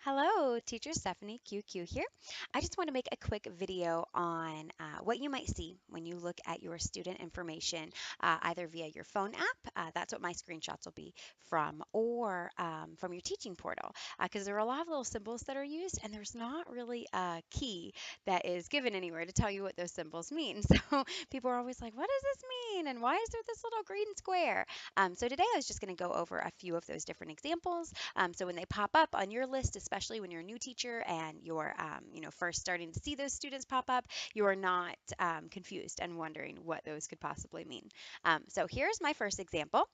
Hello, Teacher Stephanie QQ here. I just want to make a quick video on what you might see when you look at your student information, either via your phone app, that's what my screenshots will be from, or from your teaching portal, because there are a lot of little symbols that are used, and there's not really a key that is given anywhere to tell you what those symbols mean. So people are always like, what does this mean? And why is there this little green square? So today I was just going to go over a few of those different examples so when they pop up on your list, especially when you're a new teacher and you're, first starting to see those students pop up, you are not confused and wondering what those could possibly mean. So here's my first example.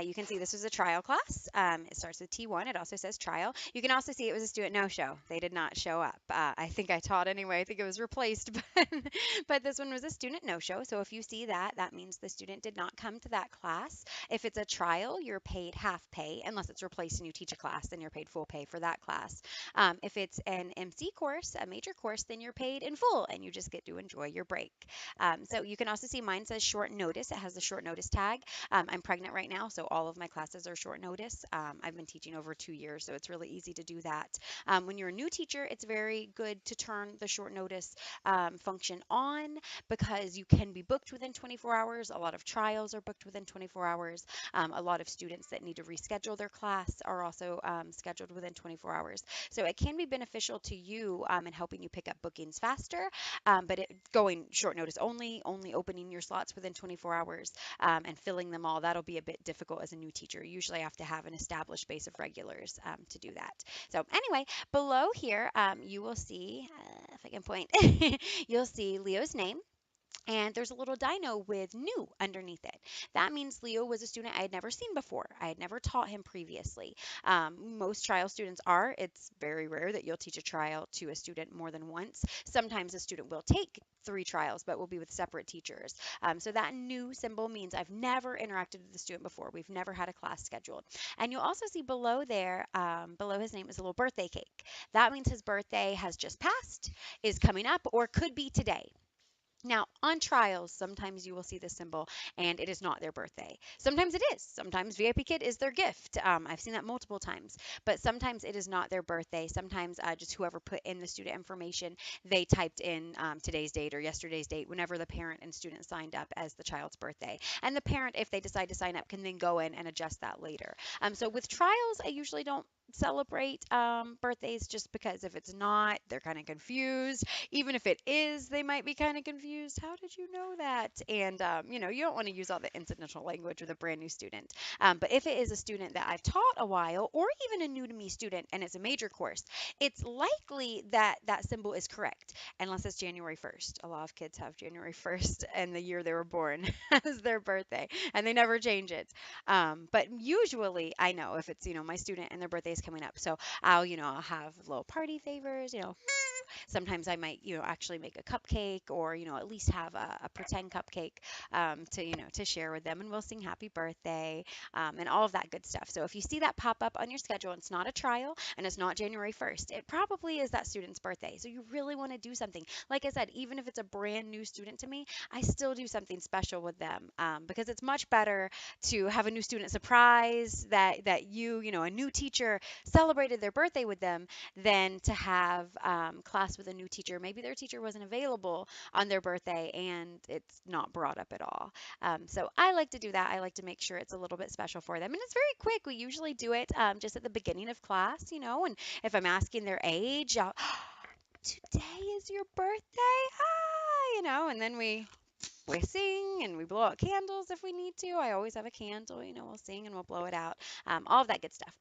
You can see this was a trial class. It starts with T1. It also says trial. You can also see it was a student no-show. They did not show up. I think I taught anyway. I think it was replaced, but this one was a student no-show. So if you see that, that means the student did not come to that class. If it's a trial, you're paid half pay unless it's replaced and you teach a class, then you're paid full pay for that class. If it's an MC course, a major course, then you're paid in full and you just get to enjoy your break. So you can also see mine says short notice. It has the short notice tag. I'm pregnant right now, so all of my classes are short notice. I've been teaching over 2 years, so it's really easy to do that. When you're a new teacher, it's very good to turn the short notice function on because you can be booked within 24 hours. A lot of trials are booked within 24 hours. A lot of students that need to reschedule their class are also scheduled within 24 hours. So it can be beneficial to you in helping you pick up bookings faster, but going short notice only opening your slots within 24 hours and filling them all, that'll be a bit difficult as a new teacher. You usually have to have an established base of regulars to do that. So anyway, below here, you will see, if I can point, you'll see Leo's name. And there's a little dino with new underneath it. That means Leo was a student I had never seen before. I had never taught him previously. Most trial students are. It's very rare that you'll teach a trial to a student more than once. Sometimes a student will take 3 trials, but will be with separate teachers. So that new symbol means I've never interacted with the student before. We've never had a class scheduled. And you'll also see below there, below his name is a little birthday cake. That means his birthday has just passed, is coming up, or could be today. Now, on trials, sometimes you will see this symbol and it is not their birthday. Sometimes it is. Sometimes VIPKid is their gift. I've seen that multiple times, but sometimes it is not their birthday. Sometimes just whoever put in the student information, they typed in today's date or yesterday's date whenever the parent and student signed up as the child's birthday. And the parent, if they decide to sign up, can then go in and adjust that later. So with trials, I usually don't celebrate birthdays just because if it's not, they're kind of confused. Even if it is, they might be kind of confused. How did you know that? And, you don't want to use all the incidental language with a brand new student. But if it is a student that I've taught a while, or even a new to me student, and it's a major course, it's likely that that symbol is correct, unless it's January 1st. A lot of kids have January 1st and the year they were born as their birthday, and they never change it. But usually I know if it's, my student and their birthday is coming up. So I'll have little party favors, sometimes I might, actually make a cupcake or, at least have a pretend cupcake to share with them. And we'll sing happy birthday and all of that good stuff. So if you see that pop up on your schedule, and it's not a trial and it's not January 1st, it probably is that student's birthday. So you really want to do something. Like I said, even if it's a brand new student to me, I still do something special with them because it's much better to have a new student surprise that a new teacher celebrated their birthday with them than to have class with a new teacher. Maybe their teacher wasn't available on their birthday and it's not brought up at all. So I like to do that. I like to make sure it's a little bit special for them. And it's very quick. We usually do it just at the beginning of class, and if I'm asking their age, today is your birthday? And then we sing and we blow out candles if we need to. I always have a candle, we'll sing and we'll blow it out. All of that good stuff.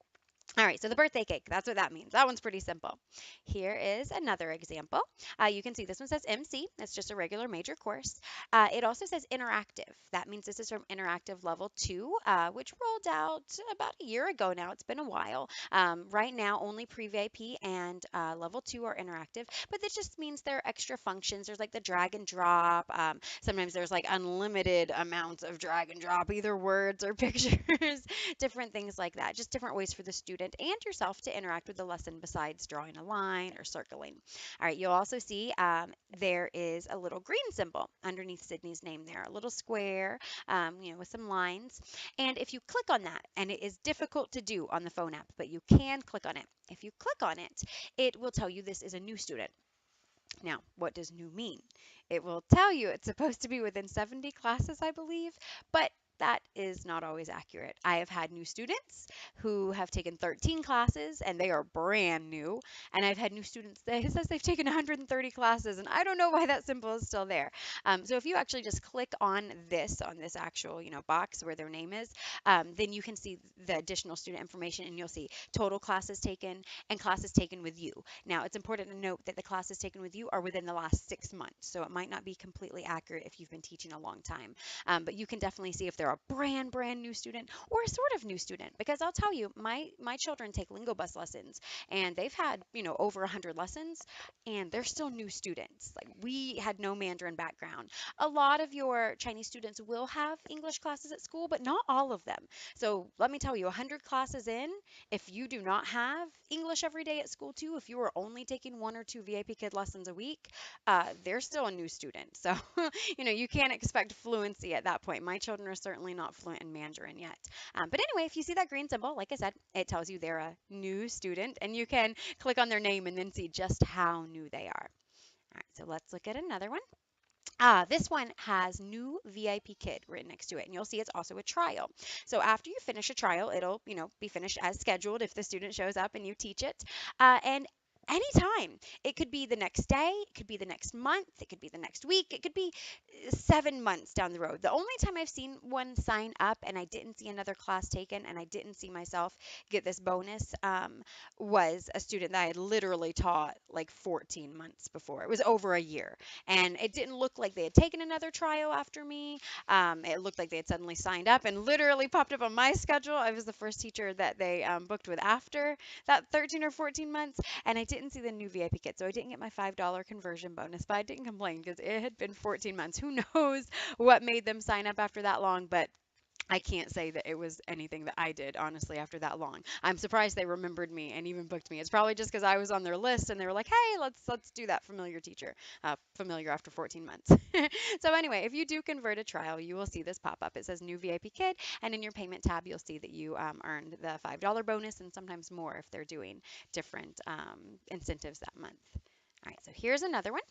All right, so the birthday cake, that's what that means. That one's pretty simple. Here is another example. You can see this one says MC. It's just a regular major course. It also says interactive. That means this is from interactive level 2, which rolled out about a year ago now. It's been a while. Right now, only pre-VIP and level 2 are interactive, but this just means there are extra functions. There's like the drag and drop. Sometimes there's like unlimited amounts of drag and drop, either words or pictures, different things like that. Just different ways for the student student and yourself to interact with the lesson besides drawing a line or circling. All right, you'll also see there is a little green symbol underneath Sydney's name there, a little square, with some lines. And if you click on that, and it is difficult to do on the phone app, but you can click on it. If you click on it, it will tell you this is a new student. Now, what does new mean? It will tell you it's supposed to be within 70 classes, I believe, but that is not always accurate. I have had new students who have taken 13 classes and they are brand new. And I've had new students that it says they've taken 130 classes, and I don't know why that symbol is still there. So if you actually just click on this actual, box where their name is, then you can see the additional student information, and you'll see total classes taken and classes taken with you. Now, it's important to note that the classes taken with you are within the last 6 months, so it might not be completely accurate if you've been teaching a long time. But you can definitely see if they're a brand new student or a sort of new student, because I'll tell you, my children take lingo bus lessons, and they've had over 100 lessons, and they're still new students. Like, we had no Mandarin background. A lot of your Chinese students will have English classes at school, but not all of them. So let me tell you, 100 classes in, if you do not have English every day at school too, if you are only taking 1 or 2 VIP Kid lessons a week, they're still a new student. So, you can't expect fluency at that point. My children are certainly not fluent in Mandarin yet. But anyway, if you see that green symbol, like I said, it tells you they're a new student, and you can click on their name and then see just how new they are. All right, so let's look at another one. This one has new VIPKid written next to it, and you'll see it's also a trial. So after you finish a trial, it'll, be finished as scheduled if the student shows up and you teach it. And anytime, it could be the next day, it could be the next month, it could be the next week, it could be 7 months down the road. The only time I've seen one sign up and I didn't see another class taken and I didn't see myself get this bonus was a student that I had literally taught like 14 months before. It was over a year, and it didn't look like they had taken another trial after me. It looked like they had suddenly signed up and literally popped up on my schedule. I was the first teacher that they booked with after that 13 or 14 months, and I didn't see the new VIPKid, so I didn't get my $5 conversion bonus, but I didn't complain because it had been 14 months. Who knows what made them sign up after that long, but I can't say that it was anything that I did, honestly, after that long. I'm surprised they remembered me and even booked me. It's probably just because I was on their list and they were like, "Hey, let's do that familiar teacher, familiar after 14 months." So anyway, if you do convert a trial, you will see this pop up. It says new VIP Kid, and in your payment tab, you'll see that you earned the $5 bonus and sometimes more if they're doing different incentives that month. All right, so here's another one.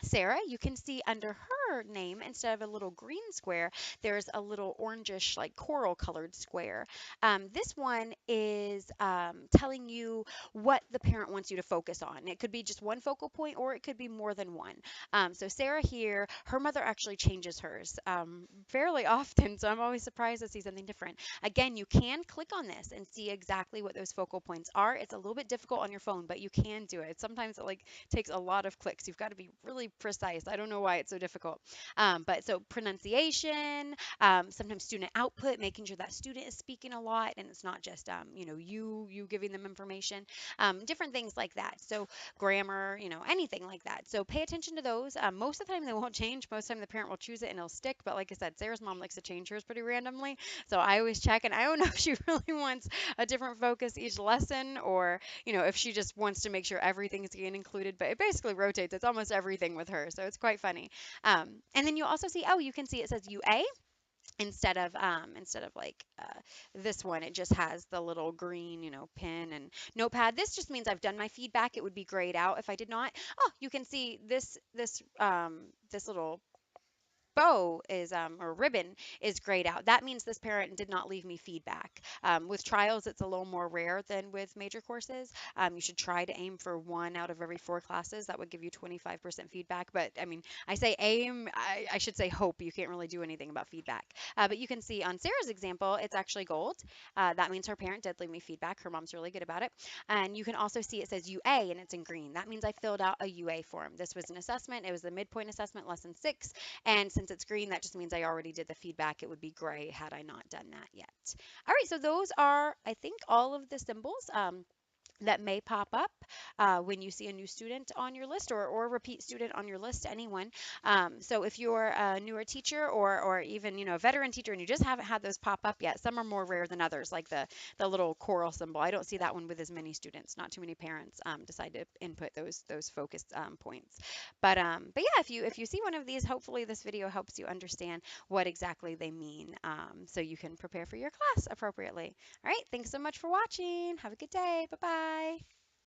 Sarah, you can see under her name, instead of a little green square, there's a little orangish, like coral colored square. This one is telling you what the parent wants you to focus on. It could be just one focal point or it could be more than one. So Sarah here, her mother actually changes hers fairly often, so I'm always surprised to see something different. Again, you can click on this and see exactly what those focal points are. It's a little bit difficult on your phone, but you can do it. Sometimes it takes a lot of clicks. You've got to be really precise. I don't know why it's so difficult. But so pronunciation, sometimes student output, making sure that student is speaking a lot and it's not just you giving them information, different things like that. So grammar, anything like that. So pay attention to those. Most of the time they won't change. Most of the time the parent will choose it and it'll stick. But like I said, Sarah's mom likes to change hers pretty randomly. So I always check, and I don't know if she really wants a different focus each lesson, or if she just wants to make sure everything is getting included, but it basically rotates. It's almost everything with her, so it's quite funny. And then you'll also see, oh, you can see it says UA instead of like this one. It just has the little green, pen and notepad. This just means I've done my feedback. It would be grayed out if I did not. Oh, you can see this little bow is or ribbon is grayed out. That means this parent did not leave me feedback. With trials, it's a little more rare than with major courses. You should try to aim for 1 out of every 4 classes. That would give you 25% feedback. But I mean, I say aim, I should say hope. You can't really do anything about feedback. But you can see on Sarah's example, it's actually gold. That means her parent did leave me feedback. Her mom's really good about it. And you can also see it says UA and it's in green. That means I filled out a UA form. This was an assessment. It was the midpoint assessment, lesson 6. And since it's green, that just means I already did the feedback. It would be gray had I not done that yet. All right, so those are, I think, all of the symbols. that may pop up when you see a new student on your list, or a repeat student on your list, anyone. So if you're a newer teacher, or even a veteran teacher, and you just haven't had those pop up yet, some are more rare than others, like the little coral symbol. I don't see that one with as many students. Not too many parents decide to input those focus points. But yeah, if you see one of these, hopefully this video helps you understand what exactly they mean, so you can prepare for your class appropriately. All right, thanks so much for watching. Have a good day. Bye bye.